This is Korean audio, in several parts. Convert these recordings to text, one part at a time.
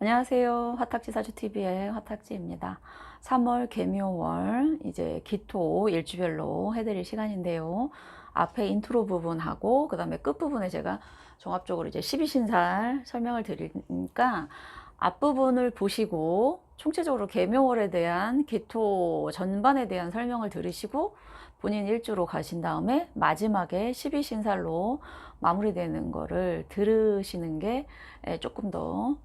안녕하세요. 화탁지사주TV의 화탁지입니다. 3월 개묘월 이제 기토 일주별로 해드릴 시간인데요. 앞에 인트로 부분하고 그 다음에 끝부분에 제가 종합적으로 이제 12신살 설명을 드리니까 앞부분을 보시고 총체적으로 개묘월에 대한 기토 전반에 대한 설명을 들으시고 본인 일주로 가신 다음에 마지막에 12신살로 마무리되는 거를 들으시는 게 조금 더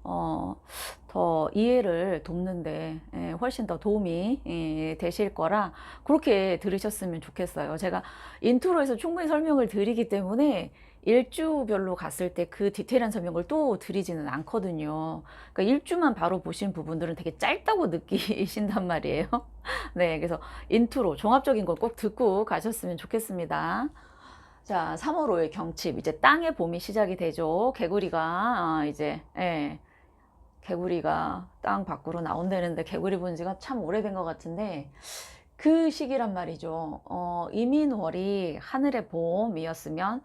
이해를 돕는데 훨씬 더 도움이 되실 거라 그렇게 들으셨으면 좋겠어요. 제가 인트로에서 충분히 설명을 드리기 때문에 일주별로 갔을 때 그 디테일한 설명을 또 드리지는 않거든요. 그러니까 일주만 바로 보신 부분들은 되게 짧다고 느끼신단 말이에요. 네, 그래서 인트로 종합적인 걸 꼭 듣고 가셨으면 좋겠습니다. 자, 3월 5일 경칩, 이제 땅의 봄이 시작이 되죠. 개구리가 개구리가 땅 밖으로 나온다는데 개구리 본 지가 참 오래된 것 같은데 그 시기란 말이죠. 이민월이 하늘의 봄이었으면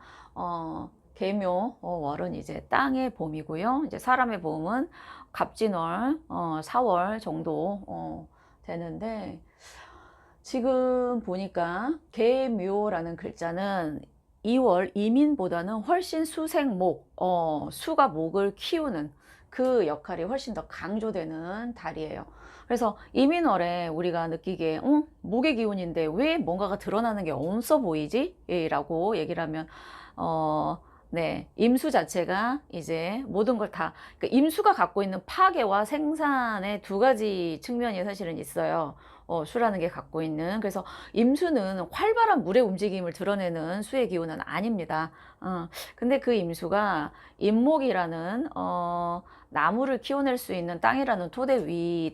개묘 월은 이제 땅의 봄이고요. 이제 사람의 봄은 갑진월 4월 정도 되는데 지금 보니까 개묘라는 글자는 2월 이민보다는 훨씬 수생목, 수가 목을 키우는 그 역할이 훨씬 더 강조되는 달이에요. 그래서 이민월에 우리가 느끼기에 목의 기운인데 왜 뭔가가 드러나는 게 없어 보이지? 라고 얘기를 하면 네, 임수 자체가 이제 모든 걸 다, 그러니까 임수가 갖고 있는 파괴와 생산의 두 가지 측면이 사실은 있어요. 수라는 게 갖고 있는. 그래서 임수는 활발한 물의 움직임을 드러내는 수의 기운은 아닙니다. 근데 그 임수가 임목이라는, 나무를 키워낼 수 있는 땅이라는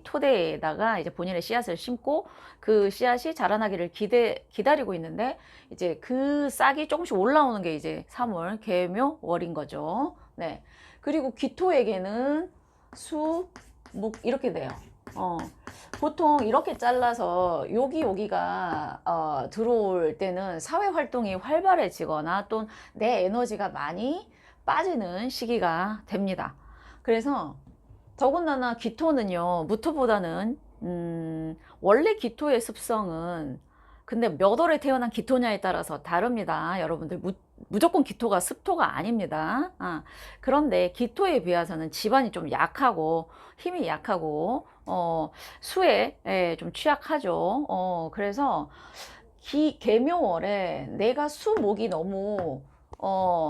토대에다가 이제 본인의 씨앗을 심고 그 씨앗이 자라나기를 기다리고 있는데 이제 그 싹이 조금씩 올라오는 게 이제 3월 개묘월인 거죠. 네. 그리고 기토에게는 수, 목 이렇게 돼요. 보통 이렇게 잘라서 여기가 들어올 때는 사회 활동이 활발해지거나 또 내 에너지가 많이 빠지는 시기가 됩니다. 그래서 더군다나 기토는요, 무토보다는 원래 기토의 습성은 근데 몇 월에 태어난 기토냐에 따라서 다릅니다. 여러분들 무조건 기토가 습토가 아닙니다. 그런데 기토에 비해서는 집안이 좀 약하고 힘이 약하고 수에 좀 취약하죠. 그래서 개묘월에 내가 수목이 너무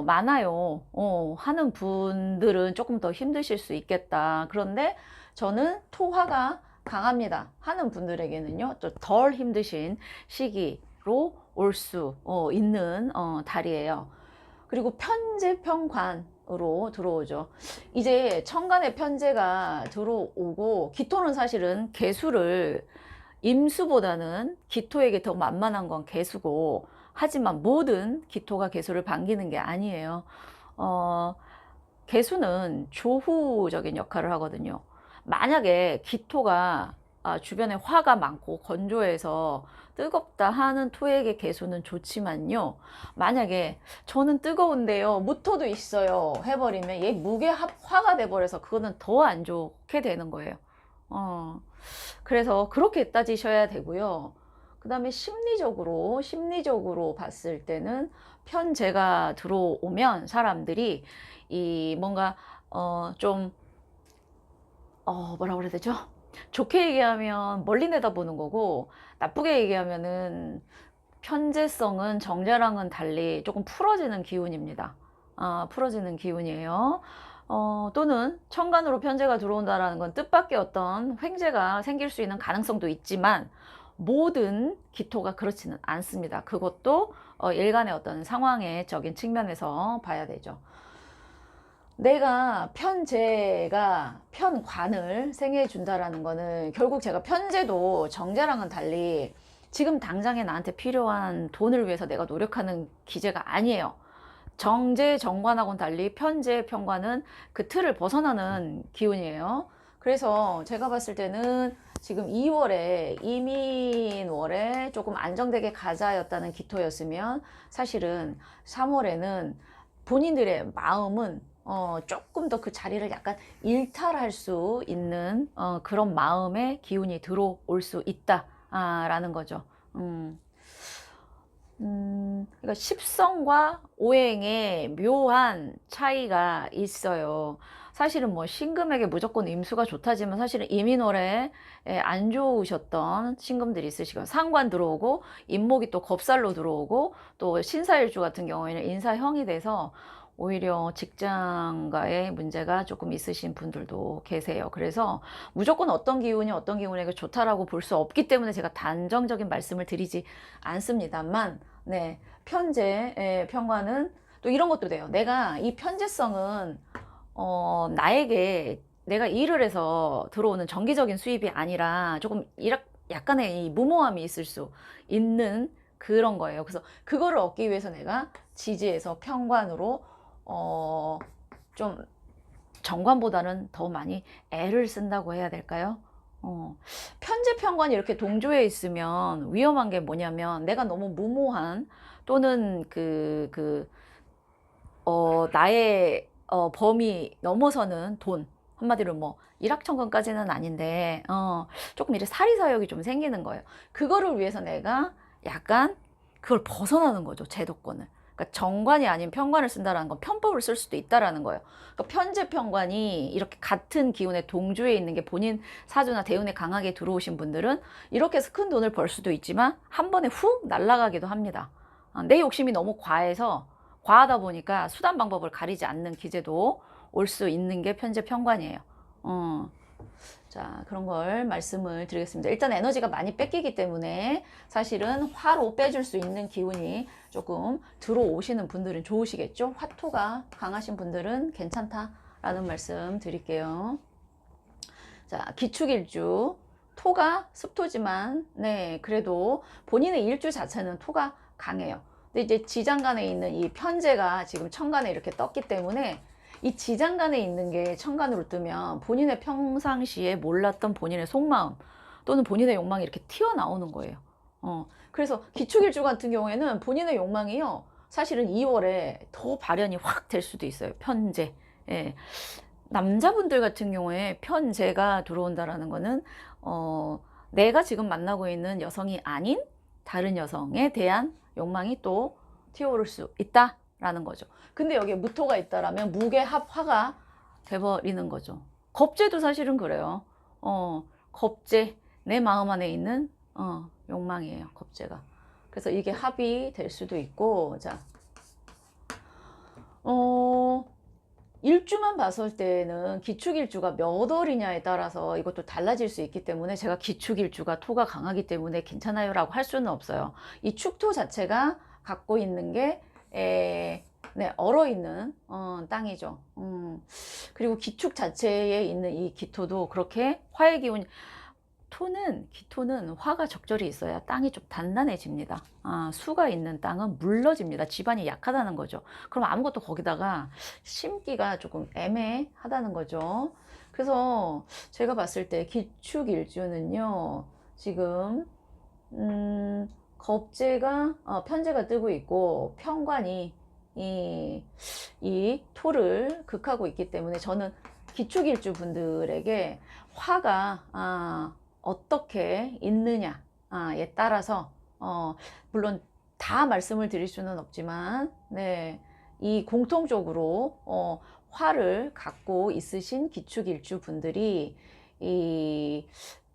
많아요. 하는 분들은 조금 더 힘드실 수 있겠다. 그런데 저는 토화가 강합니다. 하는 분들에게는요, 좀 덜 힘드신 시기로 올 수 있는 달이에요. 그리고 편제평관으로 들어오죠. 이제 천간에 편제가 들어오고 기토는 사실은 개수를 임수보다는 기토에게 더 만만한 건 개수고 하지만 모든 기토가 개수를 반기는 게 아니에요. 개수는 조후적인 역할을 하거든요. 만약에 기토가 주변에 화가 많고 건조해서 뜨겁다 하는 토에게 개수는 좋지만요. 만약에 저는 뜨거운데요, 무토도 있어요 해버리면 얘 무게 화가 돼버려서 그거는 더 안 좋게 되는 거예요. 그래서 그렇게 따지셔야 되고요. 그 다음에 심리적으로 봤을 때는 편제가 들어오면 사람들이 이 뭔가 좀 뭐라 그래야 되죠? 좋게 얘기하면 멀리 내다보는 거고 나쁘게 얘기하면은 편제성은 정제랑은 달리 조금 풀어지는 기운입니다. 풀어지는 기운이에요. 또는 천간으로 편제가 들어온다라는 건 뜻밖의 어떤 횡재가 생길 수 있는 가능성도 있지만 모든 기토가 그렇지는 않습니다. 그것도 일간의 어떤 상황의 적인 측면에서 봐야 되죠. 내가 편제가 편관을 생해 준다라는 거는 결국 제가 편제도 정제랑은 달리 지금 당장에 나한테 필요한 돈을 위해서 내가 노력하는 기제가 아니에요. 정제 정관하고는 달리 편제 편관은 그 틀을 벗어나는 기운이에요. 그래서 제가 봤을 때는 지금 2월에 이민월에 조금 안정되게 가자였다는 기토였으면 사실은 3월에는 본인들의 마음은 조금 더 그 자리를 약간 일탈할 수 있는 그런 마음의 기운이 들어올 수 있다 라는 거죠. 그러니까 십성과 오행의 묘한 차이가 있어요. 사실은 뭐 신금에게 무조건 임수가 좋다지만 사실은 이민월에 안 좋으셨던 신금들이 있으시고 상관 들어오고 인목이 또 겁살로 들어오고 또 신사일주 같은 경우에는 인사형이 돼서 오히려 직장과의 문제가 조금 있으신 분들도 계세요. 그래서 무조건 어떤 기운이 어떤 기운에게 좋다라고 볼 수 없기 때문에 제가 단정적인 말씀을 드리지 않습니다만, 네, 편재, 편관은 또 이런 것도 돼요. 내가 이 편재성은 나에게 내가 일을 해서 들어오는 정기적인 수입이 아니라 조금 약간의 이 무모함이 있을 수 있는 그런 거예요. 그래서 그거를 얻기 위해서 내가 지지에서 편관으로 좀 정관보다는 더 많이 애를 쓴다고 해야 될까요? 편재 편관이 이렇게 동조해 있으면 위험한 게 뭐냐면 내가 너무 무모한 또는 나의 범위 넘어서는 돈, 한마디로 뭐 일확천금까지는 아닌데 조금 이렇게 사리사욕이 좀 생기는 거예요. 그거를 위해서 내가 약간 그걸 벗어나는 거죠, 제도권을. 그러니까 정관이 아닌 편관을 쓴다라는 건 편법을 쓸 수도 있다라는 거예요. 그러니까 편재 편관이 이렇게 같은 기운에 동조해 있는 게 본인 사주나 대운에 강하게 들어오신 분들은 이렇게 해서 큰 돈을 벌 수도 있지만 한 번에 훅 날아가기도 합니다. 내 욕심이 너무 과하다 보니까 수단 방법을 가리지 않는 기제도 올 수 있는 게 편재 편관이에요. 자, 그런 걸 말씀을 드리겠습니다. 일단 에너지가 많이 뺏기기 때문에 사실은 화로 빼줄 수 있는 기운이 조금 들어오시는 분들은 좋으시겠죠. 화토가 강하신 분들은 괜찮다라는 말씀 드릴게요. 자, 기축일주. 토가 습토지만 네, 그래도 본인의 일주 자체는 토가 강해요. 근데 이제 지장간에 있는 이 편재가 지금 천간에 이렇게 떴기 때문에 이 지장간에 있는 게 천간으로 뜨면 본인의 평상시에 몰랐던 본인의 속마음 또는 본인의 욕망이 이렇게 튀어나오는 거예요. 그래서 기축일주 같은 경우에는 본인의 욕망이요, 사실은 2월에 더 발현이 확 될 수도 있어요. 편재. 예. 남자분들 같은 경우에 편재가 들어온다라는 거는 내가 지금 만나고 있는 여성이 아닌 다른 여성에 대한 욕망이 또 튀어오를 수 있다라는 거죠. 근데 여기에 무토가 있다라면 무게합화가 돼버리는 거죠. 겁재도 사실은 그래요. 겁재, 내 마음 안에 있는 욕망이에요, 겁재가. 그래서 이게 합이 될 수도 있고, 자, 일주만 봤을 때는 기축일주가 몇 월이냐에 따라서 이것도 달라질 수 있기 때문에 제가 기축일주가 토가 강하기 때문에 괜찮아요 라고 할 수는 없어요. 이 축토 자체가 갖고 있는 게 네, 얼어있는 땅이죠. 그리고 기축 자체에 있는 이 기토도 그렇게 화의 기운이, 기토는 화가 적절히 있어야 땅이 좀 단단해집니다. 수가 있는 땅은 물러집니다. 지반이 약하다는 거죠. 그럼 아무것도 거기다가 심기가 조금 애매하다는 거죠. 그래서 제가 봤을 때 기축일주는요, 지금 겁재가 편재가 뜨고 있고 편관이 이 토를 극하고 있기 때문에 저는 기축일주 분들에게 화가 어떻게 있느냐에 따라서 물론 다 말씀을 드릴 수는 없지만, 네, 이 공통적으로 화를 갖고 있으신 기축일주 분들이 이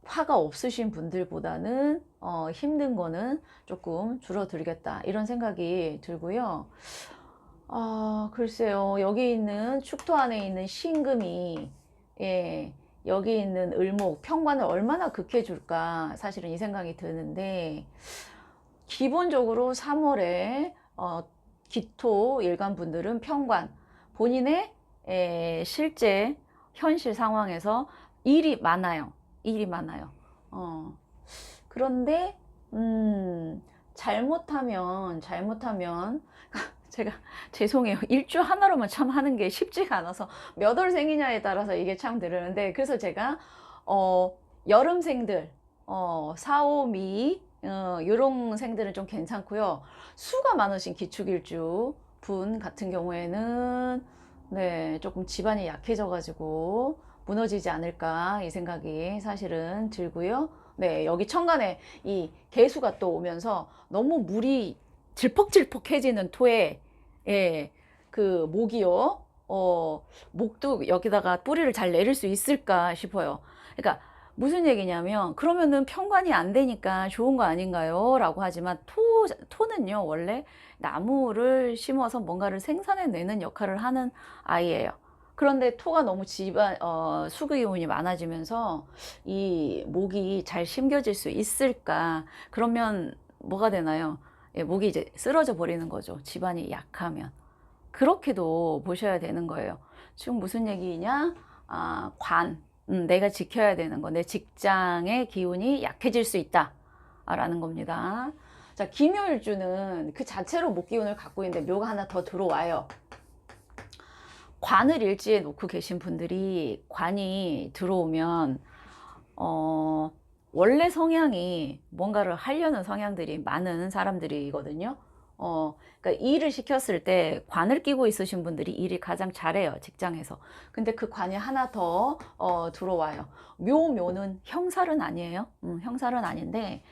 화가 없으신 분들보다는 힘든 거는 조금 줄어들겠다 이런 생각이 들고요. 글쎄요, 여기 있는 축토 안에 있는 신금이, 예, 여기 있는 을목, 편관을 얼마나 극해줄까 사실은 이 생각이 드는데, 기본적으로 3월에 기토 일간 분들은 편관, 본인의 실제 현실 상황에서 일이 많아요. 그런데 잘못하면 제가 죄송해요. 일주 하나로만 참 하는 게 쉽지가 않아서 몇 월생이냐에 따라서 이게 참 들으는데, 그래서 제가 여름생들 4, 5, 미 요런 생들은 좀 괜찮고요. 수가 많으신 기축일주 분 같은 경우에는 네, 조금 집안이 약해져 가지고 무너지지 않을까 이 생각이 사실은 들고요. 네, 여기 천간에 이 개수가 또 오면서 너무 물이 질퍽질퍽해지는 토에, 예, 그 목이요. 목도 여기다가 뿌리를 잘 내릴 수 있을까 싶어요. 그러니까 무슨 얘기냐면, 그러면은 평관이 안 되니까 좋은 거 아닌가요? 라고 하지만 토는요, 원래 나무를 심어서 뭔가를 생산해내는 역할을 하는 아이예요. 그런데 토가 너무 수기운이 많아지면서 이 목이 잘 심겨질 수 있을까? 그러면 뭐가 되나요? 예, 목이 이제 쓰러져 버리는 거죠. 집안이 약하면. 그렇게도 보셔야 되는 거예요. 지금 무슨 얘기냐? 내가 지켜야 되는 거. 내 직장의 기운이 약해질 수 있다. 라는 겁니다. 자, 기묘일주는 그 자체로 목기운을 갖고 있는데 묘가 하나 더 들어와요. 관을 일지에 놓고 계신 분들이 관이 들어오면 원래 성향이 뭔가를 하려는 성향들이 많은 사람들이거든요. 그러니까 일을 시켰을 때 관을 끼고 있으신 분들이 일이 가장 잘해요, 직장에서. 근데 그 관이 하나 더 들어와요. 묘는 형살은 아니에요. 형살은 아닌데,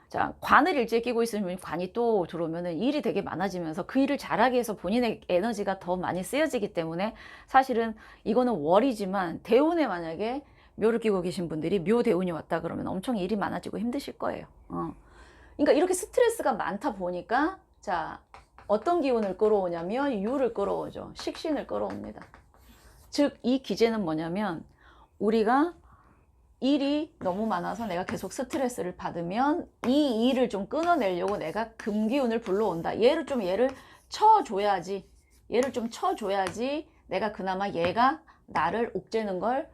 자, 관을 일지에 끼고 있으면 관이 또 들어오면은 일이 되게 많아지면서 그 일을 잘하기 위해서 본인의 에너지가 더 많이 쓰여지기 때문에, 사실은 이거는 월이지만 대운에 만약에 묘를 끼고 계신 분들이 묘 대운이 왔다 그러면 엄청 일이 많아지고 힘드실 거예요. 그러니까 이렇게 스트레스가 많다 보니까, 자, 어떤 기운을 끌어오냐면 유를 끌어오죠. 식신을 끌어옵니다. 즉, 이 기제는 뭐냐면, 우리가 일이 너무 많아서 내가 계속 스트레스를 받으면 이 일을 좀 끊어내려고 내가 금기운을 불러온다. 얘를 쳐줘야지. 얘를 좀 쳐줘야지 내가 그나마 얘가 나를 옥죄는 걸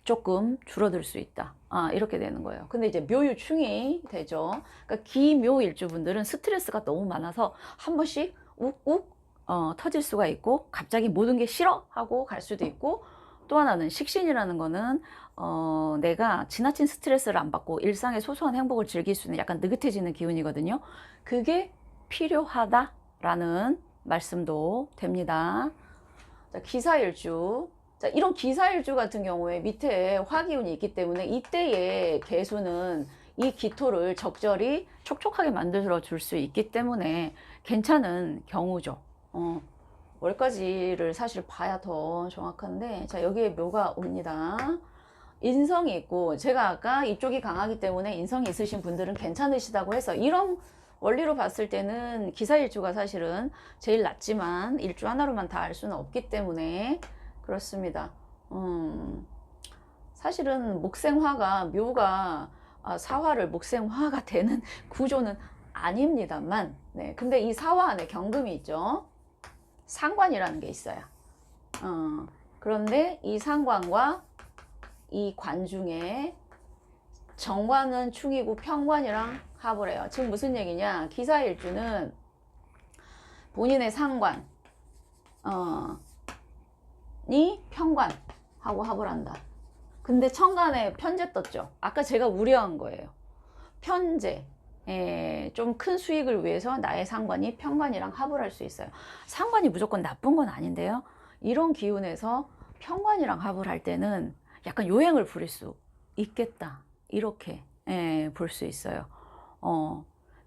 조금 줄어들 수 있다. 이렇게 되는 거예요. 근데 이제 묘유충이 되죠. 그러니까 기묘일주분들은 스트레스가 너무 많아서 한 번씩 욱욱 터질 수가 있고, 갑자기 모든 게 싫어 하고 갈 수도 있고, 또 하나는 식신이라는 거는 내가 지나친 스트레스를 안 받고 일상의 소소한 행복을 즐길 수 있는 약간 느긋해지는 기운이거든요. 그게 필요하다라는 말씀도 됩니다. 자, 기사일주. 자, 이런 기사일주 같은 경우에 밑에 화기운이 있기 때문에 이때의 개수는 이 기토를 적절히 촉촉하게 만들어 줄 수 있기 때문에 괜찮은 경우죠. 월까지를 사실 봐야 더 정확한데, 자, 여기에 묘가 옵니다. 인성이 있고, 제가 아까 이쪽이 강하기 때문에 인성이 있으신 분들은 괜찮으시다고 해서, 이런 원리로 봤을 때는 기사일주가 사실은 제일 낫지만 일주 하나로만 다 알 수는 없기 때문에 그렇습니다. 사실은 목생화가, 묘가 사화를 목생화가 되는 구조는 아닙니다만, 네, 근데 이 사화 안에 경금이 있죠. 상관이라는 게 있어요. 그런데 이 상관과 이 관 중에 정관은 충이고 평관이랑 합을 해요. 지금 무슨 얘기냐? 기사일주는 본인의 상관, 이 평관하고 합을 한다. 근데 천간에 편제 떴죠. 아까 제가 우려한 거예요. 편제. 좀 큰 수익을 위해서 나의 상관이 평관이랑 합을 할 수 있어요. 상관이 무조건 나쁜 건 아닌데요. 이런 기운에서 평관이랑 합을 할 때는 약간 요행을 부릴 수 있겠다. 이렇게 볼 수 있어요.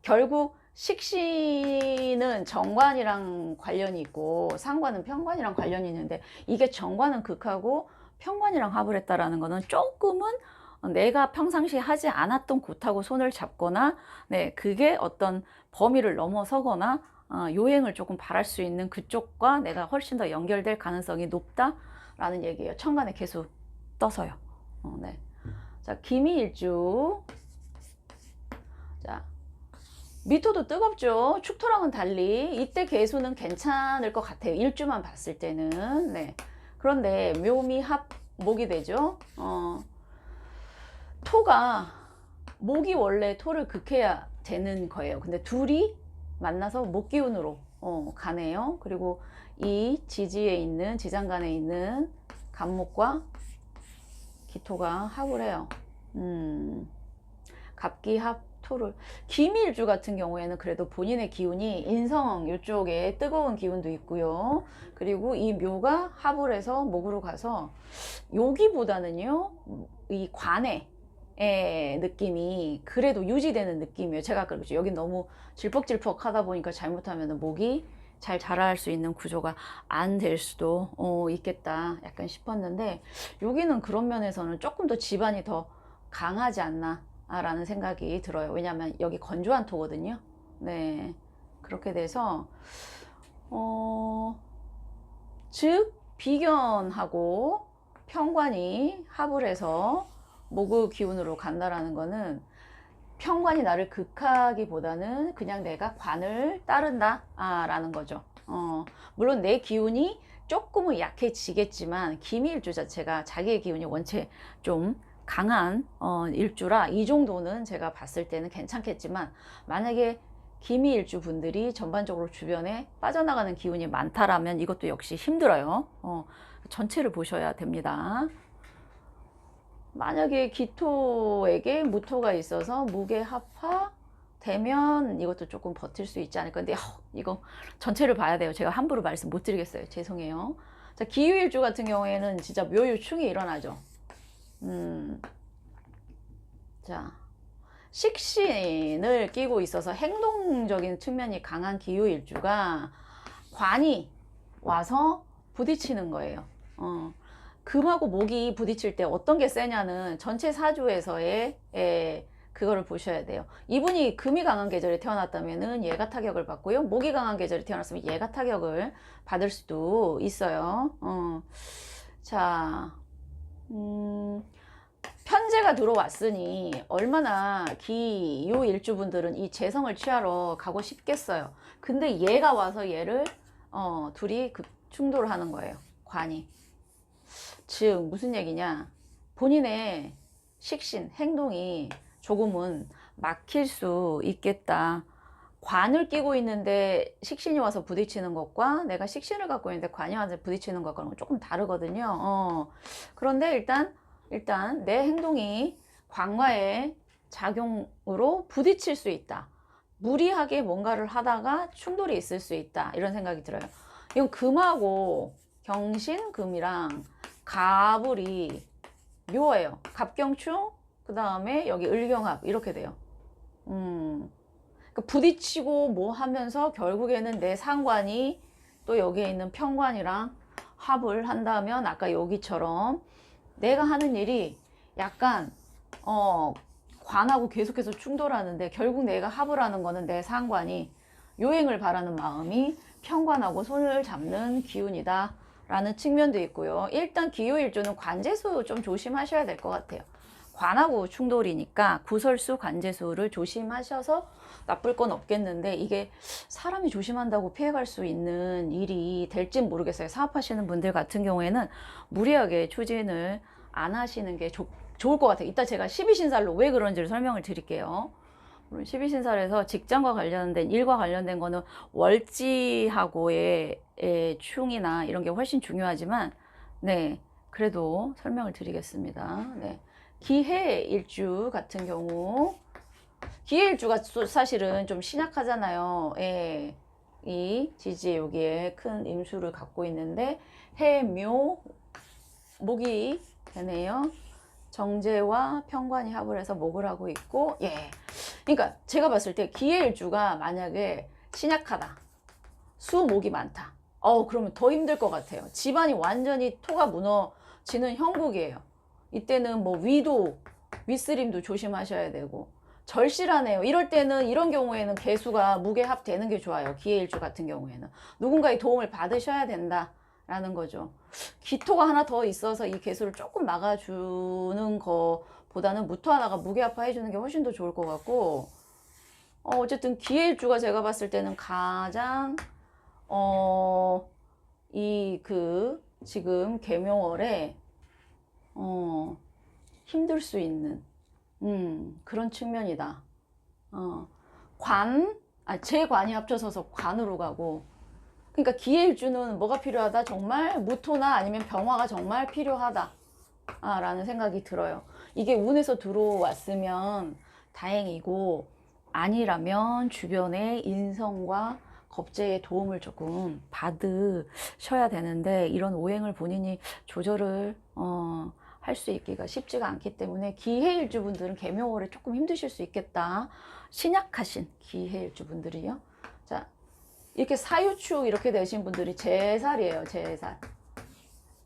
결국 식신은 정관이랑 관련이 있고 상관은 평관이랑 관련이 있는데, 이게 정관은 극하고 평관이랑 합을 했다라는 거는 조금은 내가 평상시에 하지 않았던 곳하고 손을 잡거나, 네, 그게 어떤 범위를 넘어서거나 요행을 조금 바랄 수 있는 그쪽과 내가 훨씬 더 연결될 가능성이 높다라는 얘기예요. 천간에 계속 떠서요. 네. 자, 기미일주. 자, 미토도 뜨겁죠. 축토랑은 달리 이때 개수는 괜찮을 것 같아요. 일주만 봤을 때는. 네. 그런데 묘미합 목이 되죠. 토가, 목이 원래 토를 극해야 되는 거예요. 근데 둘이 만나서 목기운으로 가네요. 그리고 이 지지에 있는, 지장간에 있는 간목과 기토가 합을 해요. 갑기합 토를 기미일주 같은 경우에는 그래도 본인의 기운이 인성 이쪽에 뜨거운 기운도 있고요. 그리고 이 묘가 합을 해서 목으로 가서 여기보다는요 이 관의 느낌이 그래도 유지되는 느낌이에요. 제가 아까 그랬죠. 여기 너무 질퍽질퍽 하다 보니까 잘못하면 목이 잘 자랄 수 있는 구조가 안 될 수도 있겠다 약간 싶었는데, 여기는 그런 면에서는 조금 더 집안이 더 강하지 않나 라는 생각이 들어요. 왜냐하면 여기 건조한 토거든요. 네, 그렇게 돼서 즉 비견하고 편관이 합을 해서 목의 기운으로 간다라는 거는 편관이 나를 극하기보다는 그냥 내가 관을 따른다 라는 거죠. 물론 내 기운이 조금은 약해지겠지만 기미일주 자체가 자기의 기운이 원체 좀 강한 일주라 이 정도는 제가 봤을 때는 괜찮겠지만, 만약에 기미일주 분들이 전반적으로 주변에 빠져나가는 기운이 많다라면 이것도 역시 힘들어요. 전체를 보셔야 됩니다. 만약에 기토에게 무토가 있어서 무게 합화 되면 이것도 조금 버틸 수 있지 않을까. 근데 이거 전체를 봐야 돼요. 제가 함부로 말씀 못 드리겠어요. 죄송해요. 자, 기유일주 같은 경우에는 진짜 묘유충이 일어나죠. 자, 식신을 끼고 있어서 행동적인 측면이 강한 기유일주가 관이 와서 부딪히는 거예요. 금하고 목이 부딪힐 때 어떤 게 세냐는 전체 사주에서의 그거를 보셔야 돼요. 이분이 금이 강한 계절에 태어났다면은 얘가 타격을 받고요. 목이 강한 계절에 태어났으면 얘가 타격을 받을 수도 있어요. 자, 편제가 들어왔으니 얼마나 기요 일주분들은 이 재성을 취하러 가고 싶겠어요. 근데 얘가 와서 얘를 둘이 충돌을 하는 거예요. 관이. 즉 무슨 얘기냐, 본인의 식신, 행동이 조금은 막힐 수 있겠다. 관을 끼고 있는데 식신이 와서 부딪히는 것과 내가 식신을 갖고 있는데 관이 와서 부딪히는 것과는 조금 다르거든요. 그런데 일단 내 행동이 관과의 작용으로 부딪힐 수 있다. 무리하게 뭔가를 하다가 충돌이 있을 수 있다. 이런 생각이 들어요. 이건 금하고 경신금이랑 갑을이 묘해요. 갑경충, 그 다음에 여기 을경합 이렇게 돼요. 그러니까 부딪히고 뭐 하면서 결국에는 내 상관이 또 여기에 있는 편관이랑 합을 한다면 아까 여기처럼 내가 하는 일이 약간 관하고 계속해서 충돌하는데 결국 내가 합을 하는 거는 내 상관이 요행을 바라는 마음이 편관하고 손을 잡는 기운이다 라는 측면도 있고요. 일단 기요일주는 관제수 좀 조심하셔야 될 것 같아요. 관하고 충돌이니까 구설수 관제수를 조심하셔서 나쁠 건 없겠는데, 이게 사람이 조심한다고 피해갈 수 있는 일이 될진 모르겠어요. 사업하시는 분들 같은 경우에는 무리하게 추진을 안 하시는 게 좋을 것 같아요. 이따 제가 12신살로 왜 그런지를 설명을 드릴게요. 12신살에서 직장과 관련된 일과 관련된 거는 월지하고의 충이나 이런 게 훨씬 중요하지만, 네, 그래도 설명을 드리겠습니다. 네. 기해일주 같은 경우, 기해일주가 사실은 좀 신약하잖아요. 이 지지에 여기에 큰 임수를 갖고 있는데 해묘 목이 되네요. 정제와 편관이 합을 해서 목을 하고 있고, 그러니까 제가 봤을 때 기해일주가 만약에 신약하다, 수목이 많다, 그러면 더 힘들 것 같아요. 집안이 완전히 토가 무너지는 형국이에요. 이때는 뭐 윗쓰림도 조심하셔야 되고 절실하네요. 이럴 때는, 이런 경우에는 개수가 무게합 되는 게 좋아요. 기해일주 같은 경우에는 누군가의 도움을 받으셔야 된다 라는 거죠. 기토가 하나 더 있어서 이 개수를 조금 막아주는 거보다는 무토 하나가 무게합화 해주는 게 훨씬 더 좋을 것 같고, 어쨌든 기해일주가 제가 봤을 때는 가장 지금 계묘월에 힘들 수 있는 그런 측면이다. 제 관이 합쳐서서 관으로 가고, 그러니까 기해일주는 뭐가 필요하다? 정말 무토나 아니면 병화가 정말 필요하다 라는 생각이 들어요. 이게 운에서 들어왔으면 다행이고, 아니라면 주변의 인성과 겁재의 도움을 조금 받으셔야 되는데, 이런 오행을 본인이 조절을 할 수 있기가 쉽지가 않기 때문에 기해일주 분들은 계묘월에 조금 힘드실 수 있겠다. 신약하신 기해일주 분들이요. 자, 이렇게 사유축 이렇게 되신 분들이 제살이에요. 제살.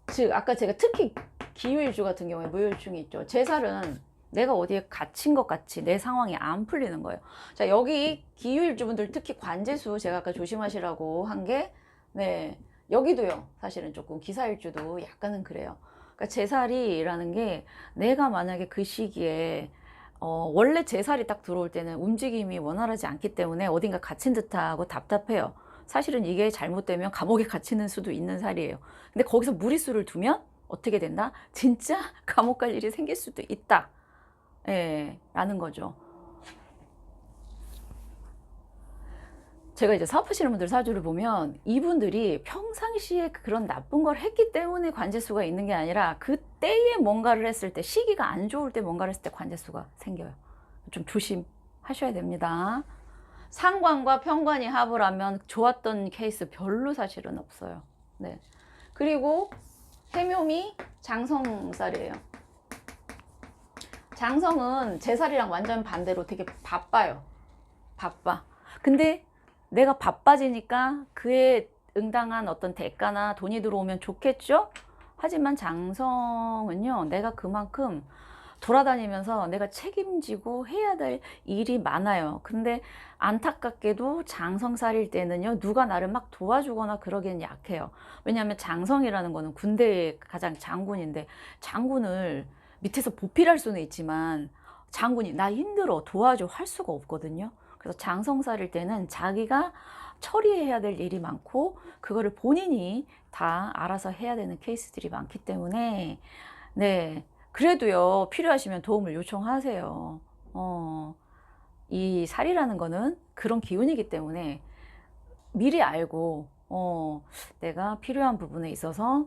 즉 아까 제가 특히 기후일주 같은 경우에 무효일충이 있죠. 제살은 내가 어디에 갇힌 것 같이 내 상황이 안 풀리는 거예요. 자, 여기 기후일주 분들 특히 관제수 제가 아까 조심하시라고 한 게, 네, 여기도요. 사실은 조금 기사일주도 약간은 그래요. 그러니까 제살이라는 게 내가 만약에 그 시기에 원래 제살이 딱 들어올 때는 움직임이 원활하지 않기 때문에 어딘가 갇힌 듯하고 답답해요. 사실은 이게 잘못되면 감옥에 갇히는 수도 있는 살이에요. 근데 거기서 무리수를 두면 어떻게 된다? 진짜 감옥 갈 일이 생길 수도 있다. 예, 라는 거죠. 제가 이제 사업하시는 분들 사주를 보면 이분들이 평상시에 그런 나쁜 걸 했기 때문에 관제수가 있는 게 아니라 그때에 뭔가를 했을 때, 시기가 안 좋을 때 뭔가를 했을 때 관제수가 생겨요. 좀 조심하셔야 됩니다. 상관과 편관이 합을 하면 좋았던 케이스 별로 사실은 없어요. 네. 그리고 해묘미 장성살이에요. 장성은 제살이랑 완전 반대로 되게 바빠요. 바빠. 근데 내가 바빠지니까 그에 응당한 어떤 대가나 돈이 들어오면 좋겠죠? 하지만 장성은요, 내가 그만큼 돌아다니면서 내가 책임지고 해야 될 일이 많아요. 근데 안타깝게도 장성살일 때는요, 누가 나를 막 도와주거나 그러기엔 약해요. 왜냐하면 장성이라는 거는 군대의 가장 장군인데, 장군을 밑에서 보필할 수는 있지만 장군이 나 힘들어 도와줘 할 수가 없거든요. 그래서 장성살일 때는 자기가 처리해야 될 일이 많고 그거를 본인이 다 알아서 해야 되는 케이스들이 많기 때문에, 네, 그래도요 필요하시면 도움을 요청하세요. 이 살이라는 거는 그런 기운이기 때문에 미리 알고 내가 필요한 부분에 있어서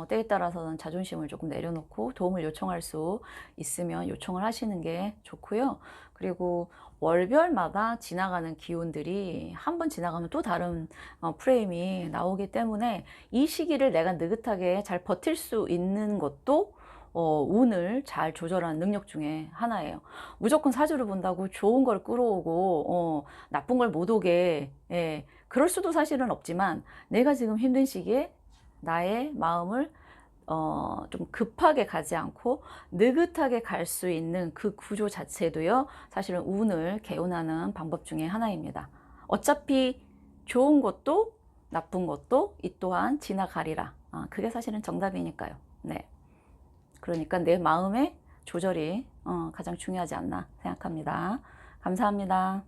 때에 따라서는 자존심을 조금 내려놓고 도움을 요청할 수 있으면 요청을 하시는 게 좋고요. 그리고 월별마다 지나가는 기운들이 한 번 지나가면 또 다른 프레임이 나오기 때문에 이 시기를 내가 느긋하게 잘 버틸 수 있는 것도 운을 잘 조절하는 능력 중에 하나예요. 무조건 사주를 본다고 좋은 걸 끌어오고 나쁜 걸 못 오게, 예, 그럴 수도 사실은 없지만, 내가 지금 힘든 시기에 나의 마음을 좀 급하게 가지 않고 느긋하게 갈 수 있는 그 구조 자체도요, 사실은 운을 개운하는 방법 중에 하나입니다. 어차피 좋은 것도 나쁜 것도 이 또한 지나가리라. 그게 사실은 정답이니까요. 네. 그러니까 내 마음의 조절이 가장 중요하지 않나 생각합니다. 감사합니다.